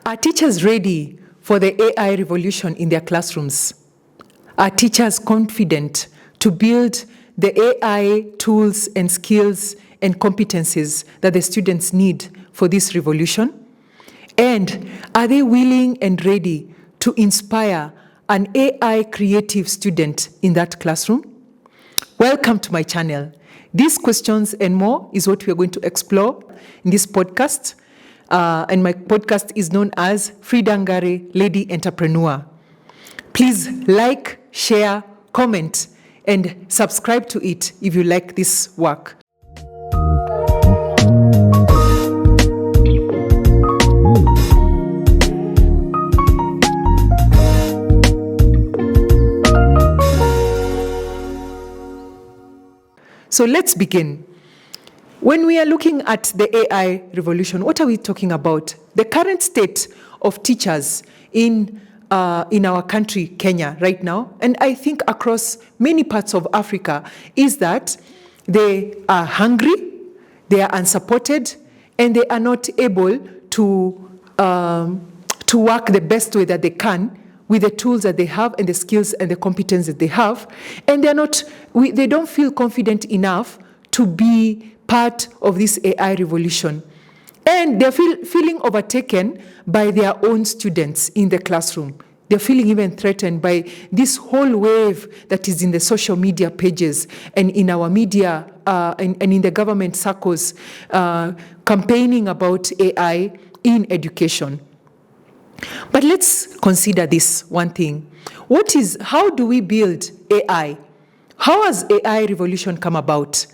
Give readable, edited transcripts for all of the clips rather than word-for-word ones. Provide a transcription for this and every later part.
Are teachers ready for the AI revolution in their classrooms? Are teachers confident to build the AI tools and skills and competencies that the students need for this revolution? And are they willing and ready to inspire an AI creative student in that classroom? Welcome to my channel. These questions and more is what we are going to explore in this podcast. And my podcast is known as Freedangare Lady Entrepreneur. Please like, share, comment, and subscribe to it if you like this work. So let's begin. When we are looking at the AI revolution, what are we talking about? The current state of teachers in our country, Kenya, right now, and I think across many parts of Africa, is that they are hungry, they are unsupported, and they are not able to work the best way that they can with the tools that they have and the skills and the competence that they have, and they don't feel confident enough to be part of this AI revolution. And they're feeling overtaken by their own students in the classroom. They're feeling even threatened by this whole wave that is in the social media pages and in our media and in the government circles campaigning about AI in education. But let's consider this one thing. How do we build AI? How has AI revolution come about?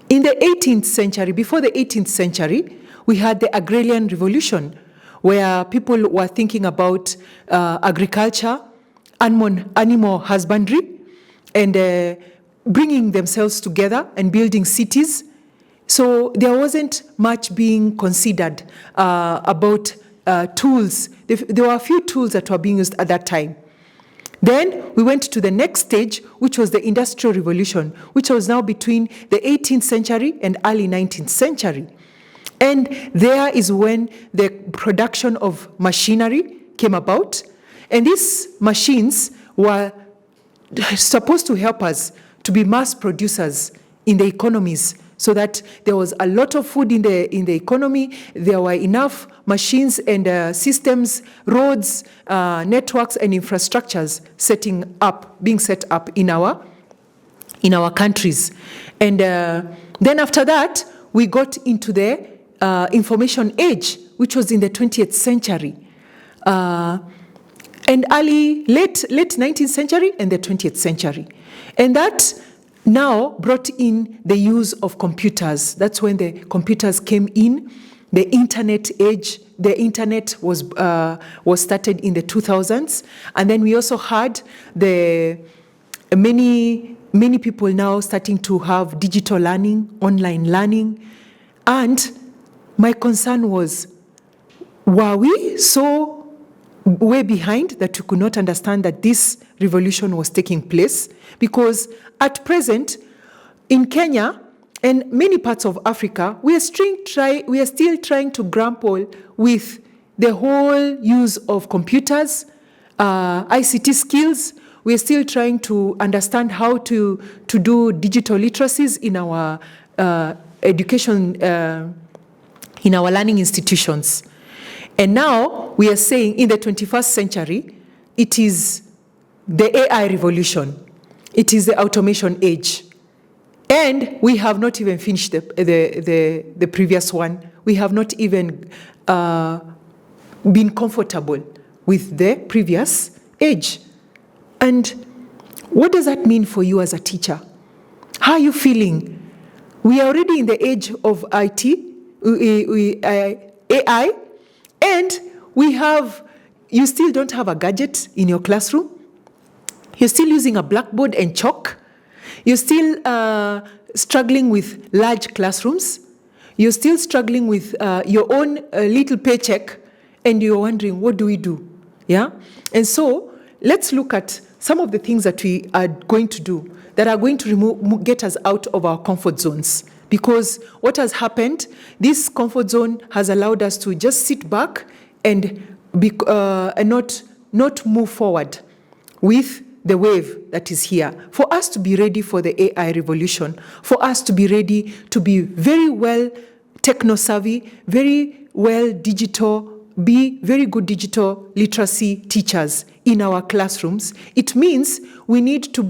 In the 18th century, before the 18th century, we had the agrarian revolution, where people were thinking about agriculture, animal husbandry, and bringing themselves together and building cities. So there wasn't much being considered about tools. There were a few tools that were being used at that time. Then we went to the next stage, which was the Industrial Revolution, which was now between the 18th century and early 19th century. And there is when the production of machinery came about. And these machines were supposed to help us to be mass producers in the economies, so that there was a lot of food in the economy. There were enough machines and systems, roads, networks, and infrastructures being set up in our countries. And then after that, we got into the information age, which was in the 20th century, and late 19th century and the 20th century. And that now brought in the use of computers. That's when the computers came in. The internet age, the internet was started in the 2000s. And then we also had many people now starting to have digital learning, online learning. And my concern was, were we so way behind that we could not understand that this revolution was taking place? Because at present, in Kenya and many parts of Africa, we are still trying to grapple with the whole use of computers, ICT skills. We are still trying to understand how to do digital literacies in our education, in our learning institutions. And now we are saying in the 21st century, it is the AI revolution. It is the automation age. And we have not even finished the previous one. We have not even been comfortable with the previous age. And what does that mean for you as a teacher? How are you feeling? We are already in the age of IT, AI, and you still don't have a gadget in your classroom. You're still using a blackboard and chalk. You're still struggling with large classrooms. You're still struggling with your own little paycheck, and you're wondering, what do we do? Yeah? And so let's look at some of the things that we are going to do that are going to get us out of our comfort zones. Because what has happened, this comfort zone has allowed us to just sit back and not move forward with the wave that is here. For us to be ready for the AI revolution, for us to be ready to be very well techno-savvy, very well digital, be very good digital literacy teachers in our classrooms, it means we need to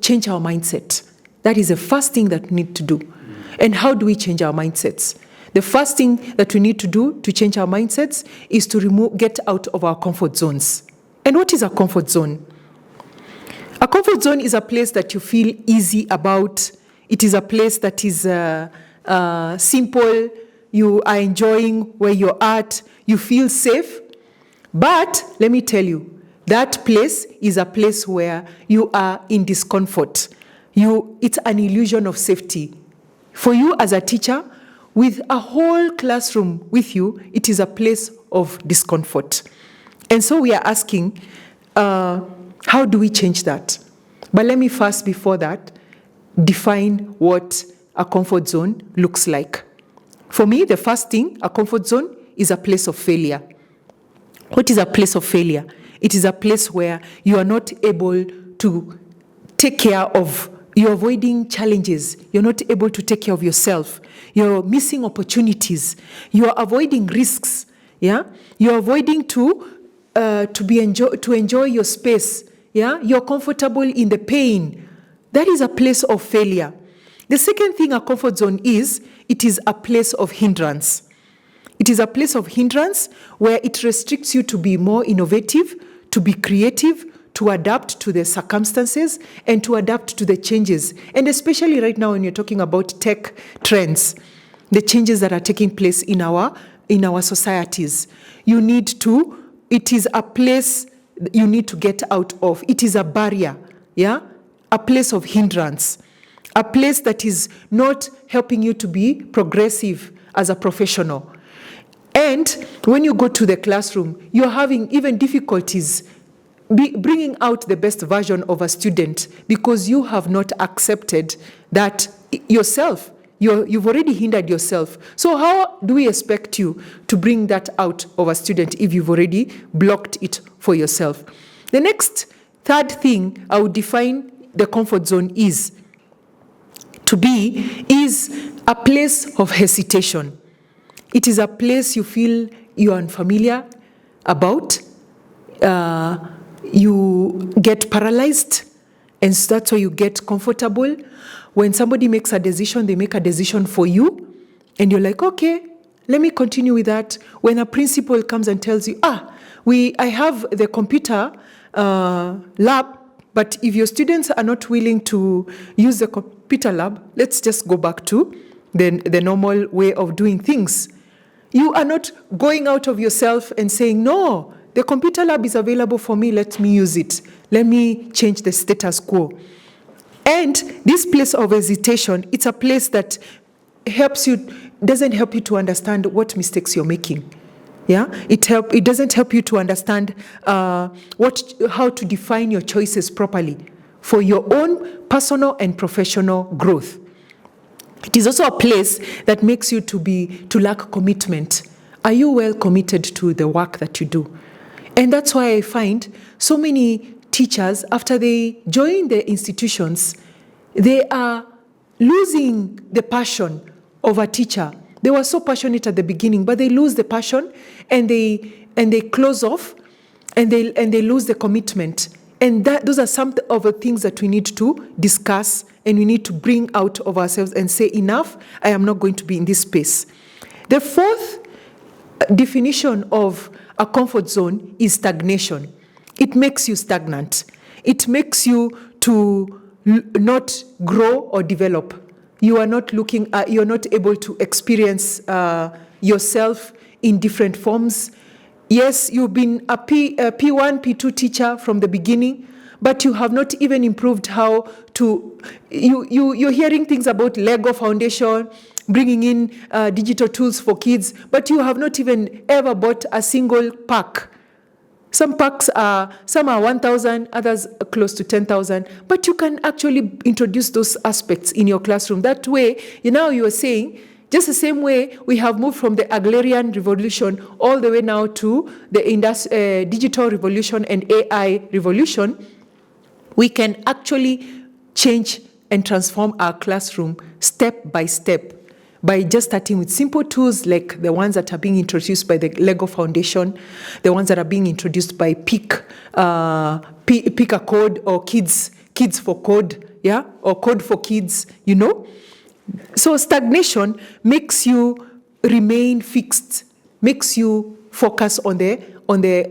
change our mindset. That is the first thing that we need to do. And how do we change our mindsets? The first thing that we need to do to change our mindsets is to get out of our comfort zones. And what is a comfort zone? A comfort zone is a place that you feel easy about. It is a place that is simple. You are enjoying where you're at. You feel safe. But let me tell you, that place is a place where you are in discomfort. It's an illusion of safety. For you as a teacher, with a whole classroom with you, it is a place of discomfort. And so we are asking, how do we change that? But let me first, before that, define what a comfort zone looks like. For me, the first thing, a comfort zone is a place of failure. What is a place of failure? It is a place where you are not able to take care of, you're avoiding challenges, you're not able to take care of yourself, you're missing opportunities, you're avoiding risks, yeah? You're avoiding to enjoy your space, yeah? You're comfortable in the pain. That is a place of failure. The second thing a comfort zone is, it is a place of hindrance. It is a place of hindrance where it restricts you to be more innovative, to be creative, to adapt to the circumstances, and to adapt to the changes. And especially right now when you're talking about tech trends, the changes that are taking place in our societies, it is a place you need to get out of. It is a barrier, yeah? A place of hindrance. A place that is not helping you to be progressive as a professional. And when you go to the classroom, you're having even difficulties bringing out the best version of a student because you have not accepted that yourself. You've already hindered yourself. So how do we expect you to bring that out of a student if you've already blocked it for yourself? The third thing I would define the comfort zone is a place of hesitation. It is a place you feel you are unfamiliar about. You get paralyzed, and so that's why you get comfortable. When somebody makes a decision, they make a decision for you, and you're like, okay, let me continue with that. When a principal comes and tells you, I have the computer lab, but if your students are not willing to use the computer lab, let's just go back to the normal way of doing things. You are not going out of yourself and saying, no, the computer lab is available for me, let me use it. Let me change the status quo. And this place of hesitation, it's a place that doesn't help you to understand what mistakes you're making. Yeah, it doesn't help you to understand how to define your choices properly for your own personal and professional growth. It is also a place that makes you to lack commitment. Are you well committed to the work that you do? And that's why I find so many teachers, after they join the institutions, they are losing the passion of a teacher. They were so passionate at the beginning, but they lose the passion and they close off and they lose the commitment. And those are some of the things that we need to discuss and we need to bring out of ourselves and say, enough, I am not going to be in this space. The fourth definition of a comfort zone is stagnation. It makes you stagnant. It makes you to not grow or develop. You are not you're not able to experience yourself in different forms. Yes, you've been a P1, P2 teacher from the beginning, but you have not even improved how to, you're hearing things about Lego Foundation, bringing in digital tools for kids, but you have not even ever bought a single pack. Some packs some are 1,000, others are close to 10,000, but you can actually introduce those aspects in your classroom. That way, you are saying, Just the same way we have moved from the agrarian revolution all the way now to the digital revolution and AI revolution, we can actually change and transform our classroom step by step by just starting with simple tools like the ones that are being introduced by the Lego Foundation, the ones that are being introduced by Pick a Code or Kids for Code, yeah, or Code for Kids, you know. So stagnation makes you remain fixed, makes you focus on the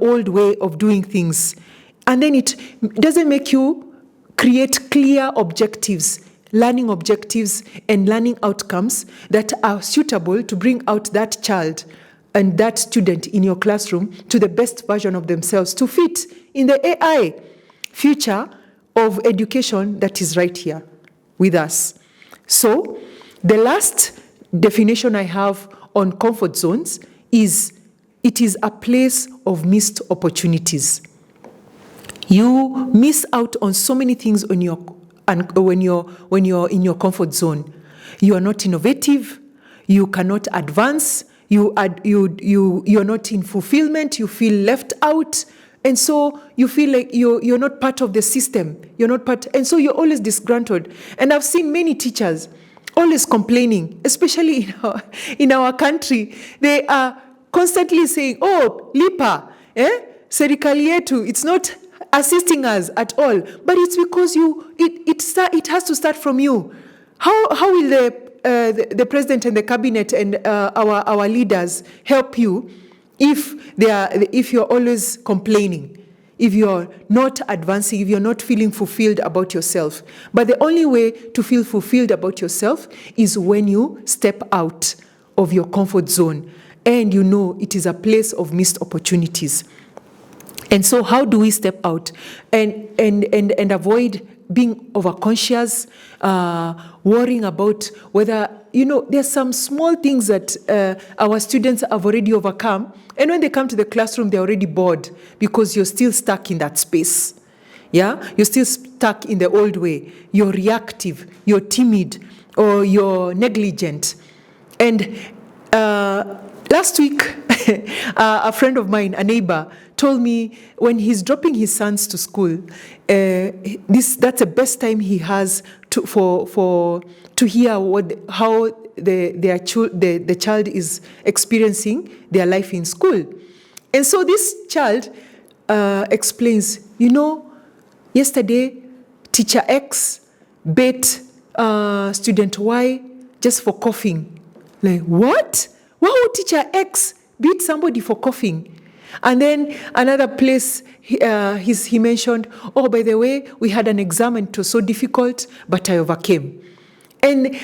old way of doing things, and then it doesn't make you create clear objectives, learning objectives and learning outcomes that are suitable to bring out that child and that student in your classroom to the best version of themselves to fit in the AI future of education that is right here with us. So the last definition I have on comfort zones is it is a place of missed opportunities. You miss out on so many things when you're in your comfort zone. You are not innovative, you cannot advance, you're not in fulfillment, you feel left out, and so you feel like you're not part of the system. You're not part, and so you're always disgruntled. And I've seen many teachers always complaining, especially in our country. They are constantly saying, "Oh, lipa, serikali yetu, it's not assisting us at all." But it's because it has to start from you. How will the president and the cabinet and our leaders help you if you're always complaining, if you're not advancing, if you're not feeling fulfilled about yourself? But the only way to feel fulfilled about yourself is when you step out of your comfort zone and you know it is a place of missed opportunities. And so how do we step out and avoid being overconscious, worrying about whether, there's some small things that our students have already overcome, and when they come to the classroom, they're already bored because you're still stuck in that space. Yeah? You're still stuck in the old way. You're reactive, you're timid, or you're negligent. And last week, a friend of mine, a neighbor, told me when he's dropping his sons to school, that's the best time he has to hear how the child is experiencing their life in school. And so this child explains, yesterday teacher X beat student Y just for coughing. Like, what? Why would teacher X beat somebody for coughing? And then another place he mentioned, oh, by the way, we had an exam and it was so difficult, but I overcame. And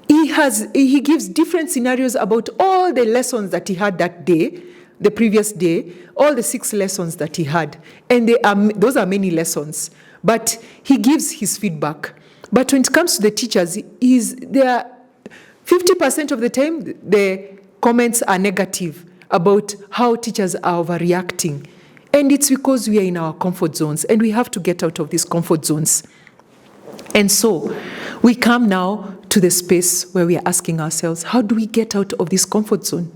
he gives different scenarios about all the lessons that he had that day, the previous day, all the 6 lessons that he had. And those are many lessons, but he gives his feedback. But when it comes to the teachers, there 50% of the time, the comments are negative about how teachers are overreacting. And it's because we are in our comfort zones and we have to get out of these comfort zones. And so we come now to the space where we are asking ourselves, how do we get out of this comfort zone?